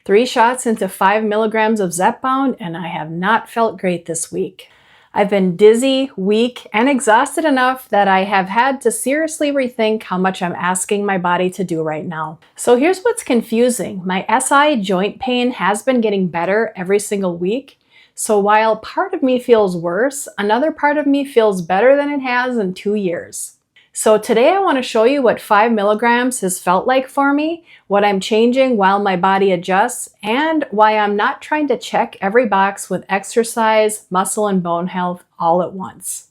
3 shots into 5 milligrams of Zepbound, and I have not felt great this week. I've been dizzy, weak, and exhausted enough that I have had to seriously rethink how much I'm asking my body to do right now. So here's what's confusing. My SI joint pain has been getting better every single week. So while part of me feels worse, another part of me feels better than it has in 2 years. So today I want to show you what 5 milligrams has felt like for me, what I'm changing while my body adjusts, and why I'm not trying to check every box with exercise, muscle, and bone health all at once.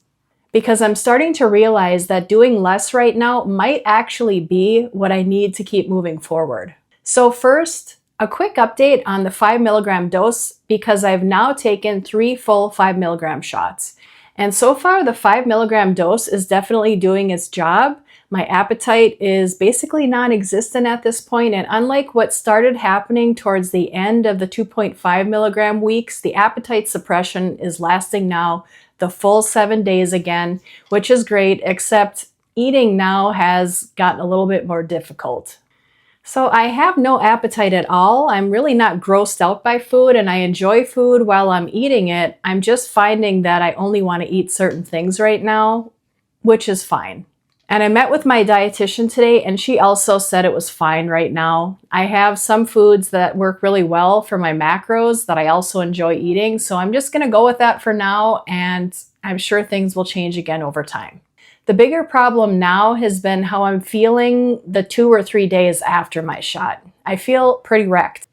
Because I'm starting to realize that doing less right now might actually be what I need to keep moving forward. So first, a quick update on the 5 milligram dose because I've now taken 3 full 5 milligram shots. And so far, the 5 milligram dose is definitely doing its job. My appetite is basically non-existent at this point, and unlike what started happening towards the end of the 2.5 milligram weeks, the appetite suppression is lasting now the full 7 days again, which is great, except eating now has gotten a little bit more difficult. So I have no appetite at all. I'm really not grossed out by food, and I enjoy food while I'm eating it. I'm just finding that I only want to eat certain things right now, which is fine. And I met with my dietitian today, and she also said it was fine right now. I have some foods that work really well for my macros that I also enjoy eating, so I'm just going to go with that for now, and I'm sure things will change again over time. The bigger problem now has been how I'm feeling the 2 or 3 days after my shot. I feel pretty wrecked.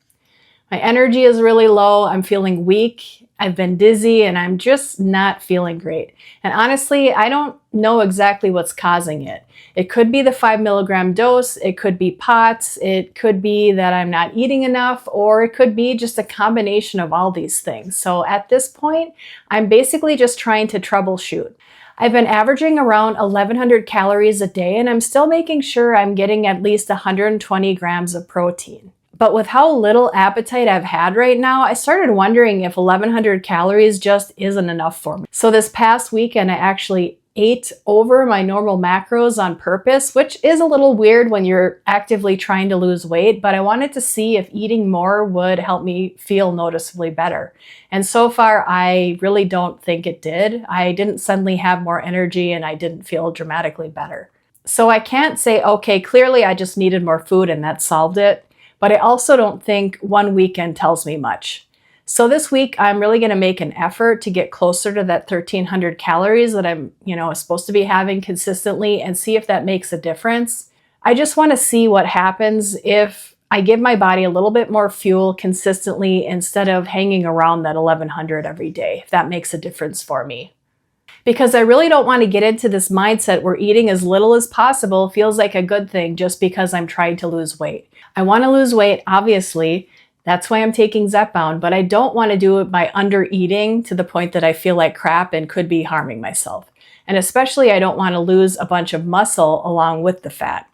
My energy is really low, I'm feeling weak, I've been dizzy, and I'm just not feeling great. And honestly, I don't know exactly what's causing it. It could be the 5 milligram dose, it could be POTS, it could be that I'm not eating enough, or it could be just a combination of all these things. So at this point, I'm basically just trying to troubleshoot. I've been averaging around 1,100 calories a day, and I'm still making sure I'm getting at least 120 grams of protein. But with how little appetite I've had right now, I started wondering if 1,100 calories just isn't enough for me. So this past weekend, I actually ate over my normal macros on purpose, which is a little weird when you're actively trying to lose weight, but I wanted to see if eating more would help me feel noticeably better. And so far, I really don't think it did. I didn't suddenly have more energy and I didn't feel dramatically better. So I can't say, okay, clearly I just needed more food and that solved it, but I also don't think one weekend tells me much. So this week, I'm really going to make an effort to get closer to that 1,300 calories that I'm, supposed to be having consistently and see if that makes a difference. I just want to see what happens if I give my body a little bit more fuel consistently instead of hanging around that 1,100 every day, if that makes a difference for me. Because I really don't want to get into this mindset where eating as little as possible feels like a good thing just because I'm trying to lose weight. I want to lose weight, obviously. That's why I'm taking Zepbound, but I don't want to do it by under-eating to the point that I feel like crap and could be harming myself. And especially I don't want to lose a bunch of muscle along with the fat.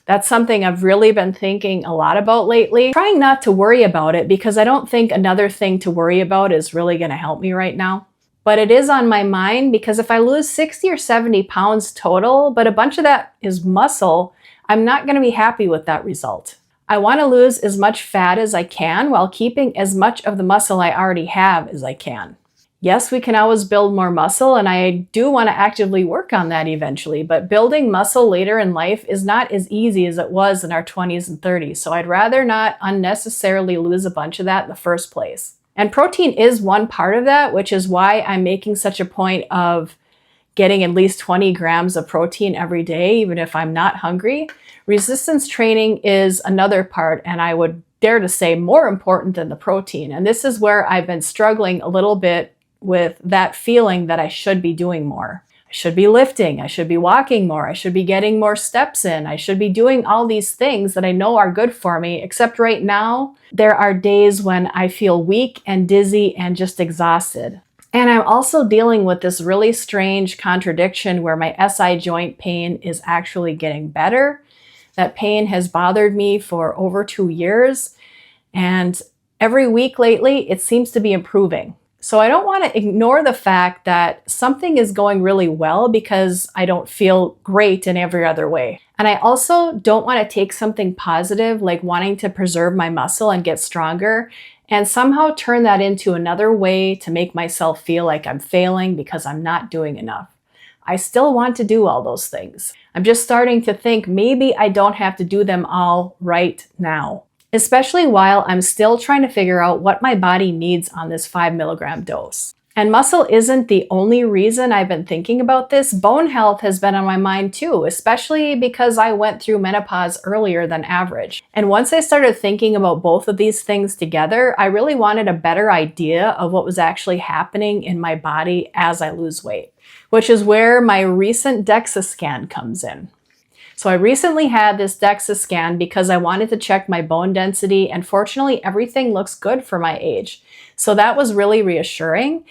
That's something I've really been thinking a lot about lately. Trying not to worry about it because I don't think another thing to worry about is really going to help me right now. But it is on my mind because if I lose 60 or 70 pounds total, but a bunch of that is muscle, I'm not going to be happy with that result. I want to lose as much fat as I can while keeping as much of the muscle I already have as I can. Yes, we can always build more muscle, and I do want to actively work on that eventually, but building muscle later in life is not as easy as it was in our 20s and 30s, so I'd rather not unnecessarily lose a bunch of that in the first place. And protein is one part of that, which is why I'm making such a point of getting at least 20 grams of protein every day, even if I'm not hungry. Resistance training is another part, and I would dare to say more important than the protein. And this is where I've been struggling a little bit with that feeling that I should be doing more. I should be lifting, I should be walking more, I should be getting more steps in, I should be doing all these things that I know are good for me, except right now, there are days when I feel weak and dizzy and just exhausted. And I'm also dealing with this really strange contradiction where my SI joint pain is actually getting better. That pain has bothered me for over 2 years, and every week lately, it seems to be improving. So I don't want to ignore the fact that something is going really well because I don't feel great in every other way. And I also don't want to take something positive, like wanting to preserve my muscle and get stronger, and somehow turn that into another way to make myself feel like I'm failing because I'm not doing enough. I still want to do all those things. I'm just starting to think maybe I don't have to do them all right now, especially while I'm still trying to figure out what my body needs on this 5 mg dose. And muscle isn't the only reason I've been thinking about this. Bone health has been on my mind too, especially because I went through menopause earlier than average. And once I started thinking about both of these things together, I really wanted a better idea of what was actually happening in my body as I lose weight, which is where my recent DEXA scan comes in. So I recently had this DEXA scan because I wanted to check my bone density, and fortunately everything looks good for my age. So that was really reassuring.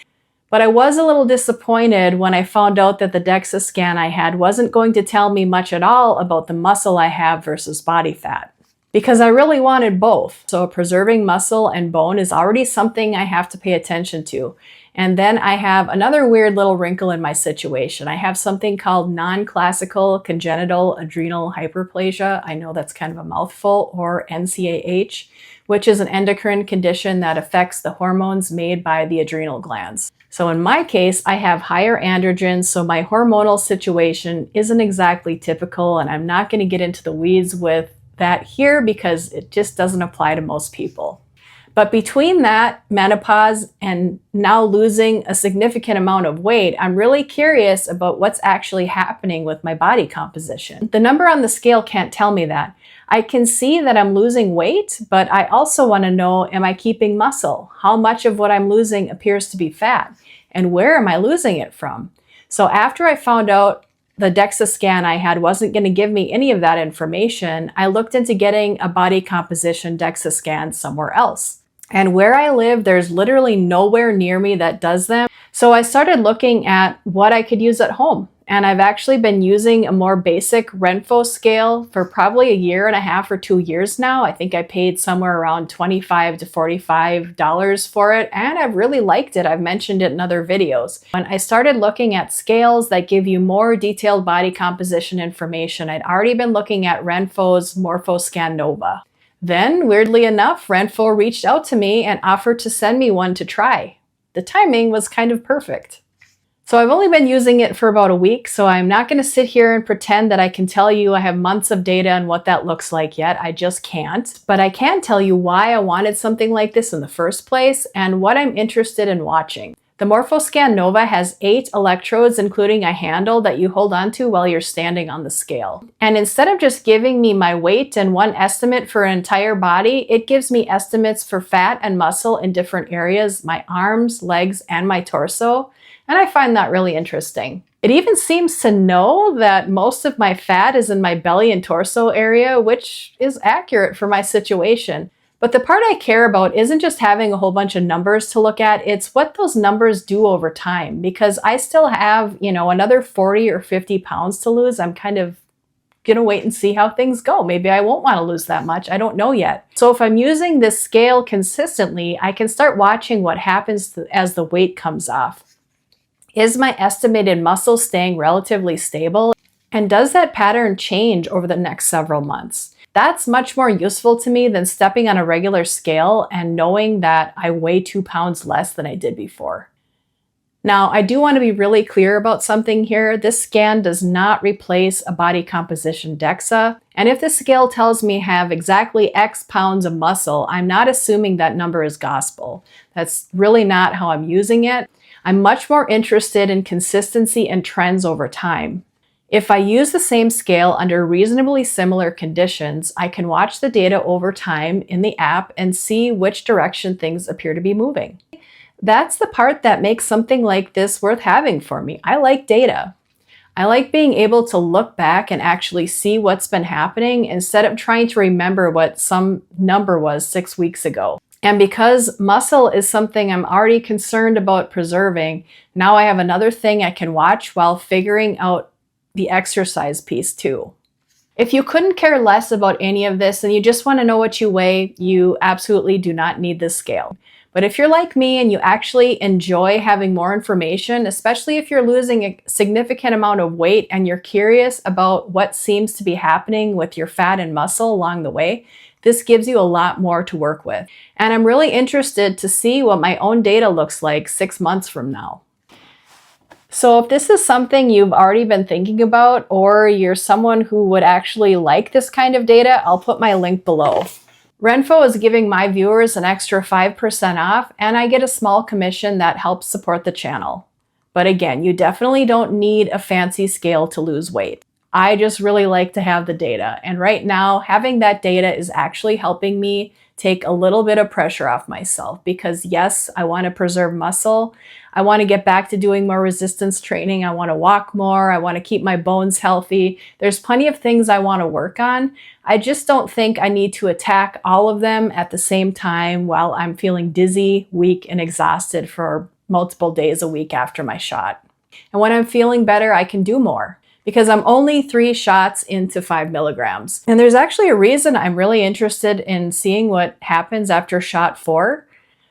But I was a little disappointed when I found out that the DEXA scan I had wasn't going to tell me much at all about the muscle I have versus body fat, because I really wanted both. So preserving muscle and bone is already something I have to pay attention to. And then I have another weird little wrinkle in my situation. I have something called non-classical congenital adrenal hyperplasia. I know that's kind of a mouthful, or NCAH, which is an endocrine condition that affects the hormones made by the adrenal glands. So in my case, I have higher androgens, so my hormonal situation isn't exactly typical, and I'm not going to get into the weeds with that here because it just doesn't apply to most people. But between that, menopause, and now losing a significant amount of weight, I'm really curious about what's actually happening with my body composition. The number on the scale can't tell me that. I can see that I'm losing weight, but I also want to know, am I keeping muscle? How much of what I'm losing appears to be fat? And where am I losing it from? So after I found out the DEXA scan I had wasn't going to give me any of that information, I looked into getting a body composition DEXA scan somewhere else. And where I live, there's literally nowhere near me that does them. So I started looking at what I could use at home. And I've actually been using a more basic RENPHO scale for probably 1.5 or 2 years now. I think I paid somewhere around $25 to $45 for it, and I've really liked it. I've mentioned it in other videos. When I started looking at scales that give you more detailed body composition information, I'd already been looking at RENPHO's MorphoScan Nova. Then, weirdly enough, RENPHO reached out to me and offered to send me one to try. The timing was kind of perfect. So I've only been using it for about a week, so I'm not going to sit here and pretend that I can tell you I have months of data on what that looks like yet. I just can't. But I can tell you why I wanted something like this in the first place and what I'm interested in watching. The MorphoScan Nova has 8 electrodes, including a handle that you hold onto while you're standing on the scale. And instead of just giving me my weight and one estimate for an entire body, it gives me estimates for fat and muscle in different areas, my arms, legs, and my torso. And I find that really interesting. It even seems to know that most of my fat is in my belly and torso area, which is accurate for my situation. But the part I care about isn't just having a whole bunch of numbers to look at, it's what those numbers do over time. Because I still have, another 40 or 50 pounds to lose. I'm kind of gonna wait and see how things go. Maybe I won't want to lose that much. I don't know yet. So if I'm using this scale consistently, I can start watching what happens as the weight comes off. Is my estimated muscle staying relatively stable? And does that pattern change over the next several months? That's much more useful to me than stepping on a regular scale and knowing that I weigh 2 pounds less than I did before. Now, I do want to be really clear about something here. This scan does not replace a body composition DEXA. And if the scale tells me I have exactly X pounds of muscle, I'm not assuming that number is gospel. That's really not how I'm using it. I'm much more interested in consistency and trends over time. If I use the same scale under reasonably similar conditions, I can watch the data over time in the app and see which direction things appear to be moving. That's the part that makes something like this worth having for me. I like data. I like being able to look back and actually see what's been happening instead of trying to remember what some number was 6 weeks ago. And because muscle is something I'm already concerned about preserving, now I have another thing I can watch while figuring out the exercise piece too. If you couldn't care less about any of this and you just want to know what you weigh, you absolutely do not need this scale. But if you're like me and you actually enjoy having more information, especially if you're losing a significant amount of weight and you're curious about what seems to be happening with your fat and muscle along the way, this gives you a lot more to work with. And I'm really interested to see what my own data looks like 6 months from now. So if this is something you've already been thinking about, or you're someone who would actually like this kind of data, I'll put my link below. RENPHO is giving my viewers an extra 5% off, and I get a small commission that helps support the channel. But again, you definitely don't need a fancy scale to lose weight. I just really like to have the data, and right now, having that data is actually helping me take a little bit of pressure off myself, because yes, I want to preserve muscle. I want to get back to doing more resistance training. I want to walk more. I want to keep my bones healthy. There's plenty of things I want to work on. I just don't think I need to attack all of them at the same time while I'm feeling dizzy, weak, and exhausted for multiple days a week after my shot. And when I'm feeling better, I can do more, because I'm only 3 shots into 5 milligrams. And there's actually a reason I'm really interested in seeing what happens after shot 4,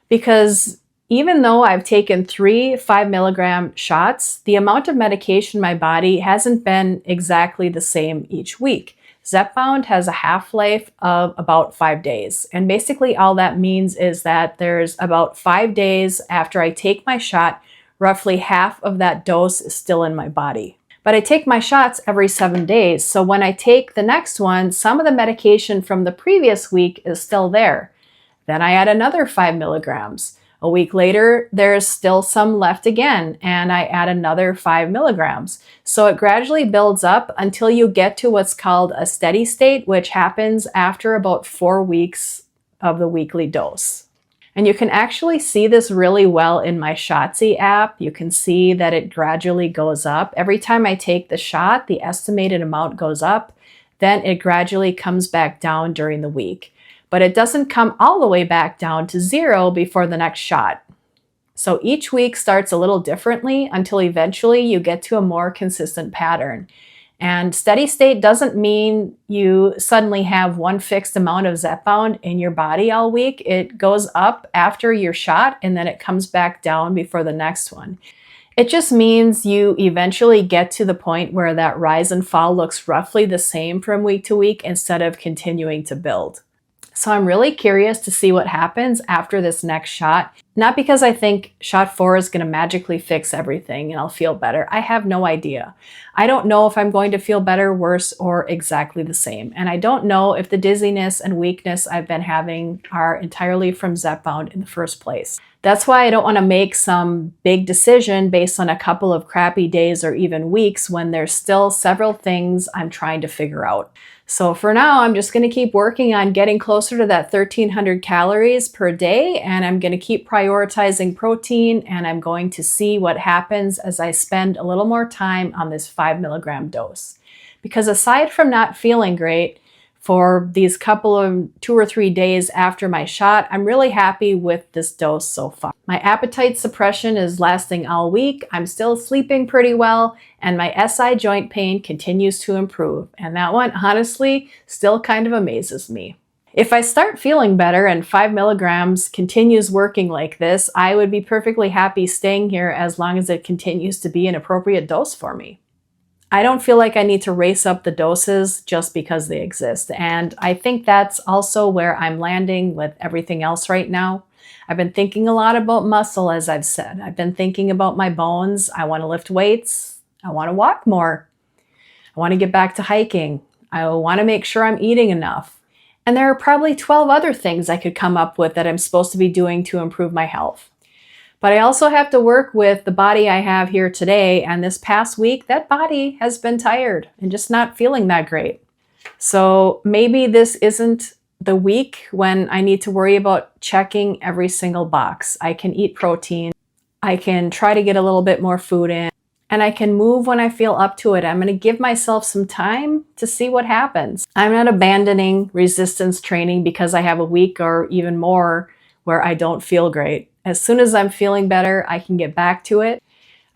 because even though I've taken 3 5 milligram shots, the amount of medication in my body hasn't been exactly the same each week. Zepbound has a half-life of about 5 days. And basically all that means is that there's about 5 days after I take my shot, roughly half of that dose is still in my body. But I take my shots every 7 days, so when I take the next one, some of the medication from the previous week is still there. Then I add another 5 milligrams. A week later, there's still some left again, and I add another 5 milligrams. So it gradually builds up until you get to what's called a steady state, which happens after about 4 weeks of the weekly dose. And you can actually see this really well in my Shotzi app. You can see that it gradually goes up. Every time I take the shot, the estimated amount goes up. Then it gradually comes back down during the week. But it doesn't come all the way back down to 0 before the next shot. So each week starts a little differently until eventually you get to a more consistent pattern. And steady state doesn't mean you suddenly have one fixed amount of Zepbound in your body all week. It goes up after your shot and then it comes back down before the next one. It just means you eventually get to the point where that rise and fall looks roughly the same from week to week instead of continuing to build. So I'm really curious to see what happens after this next shot. Not because I think shot 4 is going to magically fix everything and I'll feel better. I have no idea. I don't know if I'm going to feel better, worse, or exactly the same. And I don't know if the dizziness and weakness I've been having are entirely from Zepbound in the first place. That's why I don't want to make some big decision based on a couple of crappy days or even weeks when there's still several things I'm trying to figure out. So for now, I'm just going to keep working on getting closer to that 1,300 calories per day, and I'm going to keep prioritizing protein, and I'm going to see what happens as I spend a little more time on this 5 milligram dose. Because aside from not feeling great for these couple of 2 or 3 days after my shot, I'm really happy with this dose so far. My appetite suppression is lasting all week. I'm still sleeping pretty well, and my SI joint pain continues to improve. And that one, honestly, still kind of amazes me. If I start feeling better and 5 milligrams continues working like this, I would be perfectly happy staying here as long as it continues to be an appropriate dose for me. I don't feel like I need to race up the doses just because they exist. And I think that's also where I'm landing with everything else right now. I've been thinking a lot about muscle, as I've said. I've been thinking about my bones. I want to lift weights. I want to walk more. I want to get back to hiking. I want to make sure I'm eating enough. And there are probably 12 other things I could come up with that I'm supposed to be doing to improve my health. But I also have to work with the body I have here today, and this past week, that body has been tired and just not feeling that great. So maybe this isn't the week when I need to worry about checking every single box. I can eat protein, I can try to get a little bit more food in, and I can move when I feel up to it. I'm going to give myself some time to see what happens. I'm not abandoning resistance training because I have a week or even more where I don't feel great. As soon as I'm feeling better, I can get back to it.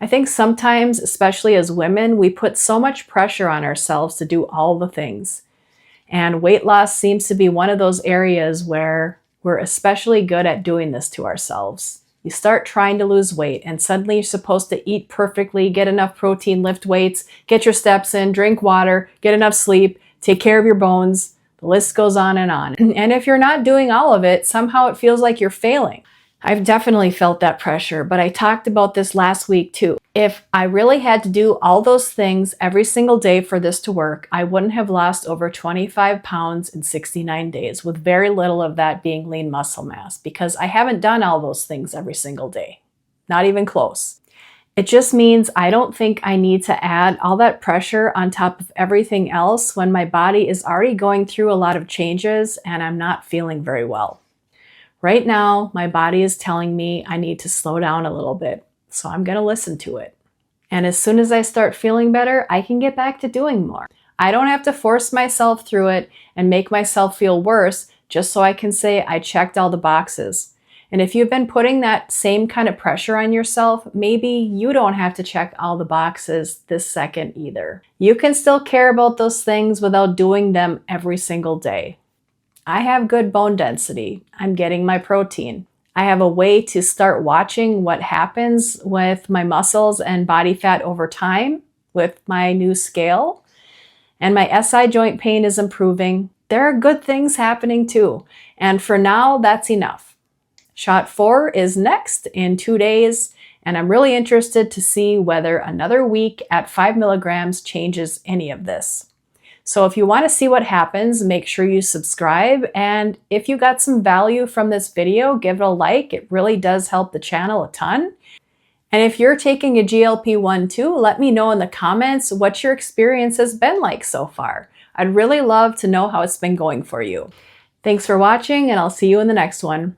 I think sometimes, especially as women, we put so much pressure on ourselves to do all the things. And weight loss seems to be one of those areas where We're especially good at doing this to ourselves. You start trying to lose weight and suddenly you're supposed to eat perfectly, get enough protein, lift weights, get your steps in, drink water, get enough sleep, take care of your bones. The list goes on. And if you're not doing all of it, somehow it feels like you're failing. I've definitely felt that pressure, but I talked about this last week too. If I really had to do all those things every single day for this to work, I wouldn't have lost over 25 pounds in 69 days, with very little of that being lean muscle mass, because I haven't done all those things every single day. Not even close. It just means I don't think I need to add all that pressure on top of everything else when my body is already going through a lot of changes and I'm not feeling very well. Right now, my body is telling me I need to slow down a little bit, so I'm going to listen to it. And as soon as I start feeling better, I can get back to doing more. I don't have to force myself through it and make myself feel worse just so I can say I checked all the boxes. And if you've been putting that same kind of pressure on yourself, maybe you don't have to check all the boxes this second either. You can still care about those things without doing them every single day. I have good bone density. I'm getting my protein. I have a way to start watching what happens with my muscles and body fat over time with my new scale. And my SI joint pain is improving. There are good things happening too. And for now, that's enough. Shot 4 is next in 2 days. And I'm really interested to see whether another week at 5 milligrams changes any of this. So if you want to see what happens, make sure you subscribe. And if you got some value from this video, give it a like. It really does help the channel a ton. And if you're taking a GLP-1 too, let me know in the comments what your experience has been like so far. I'd really love to know how it's been going for you. Thanks for watching, and I'll see you in the next one.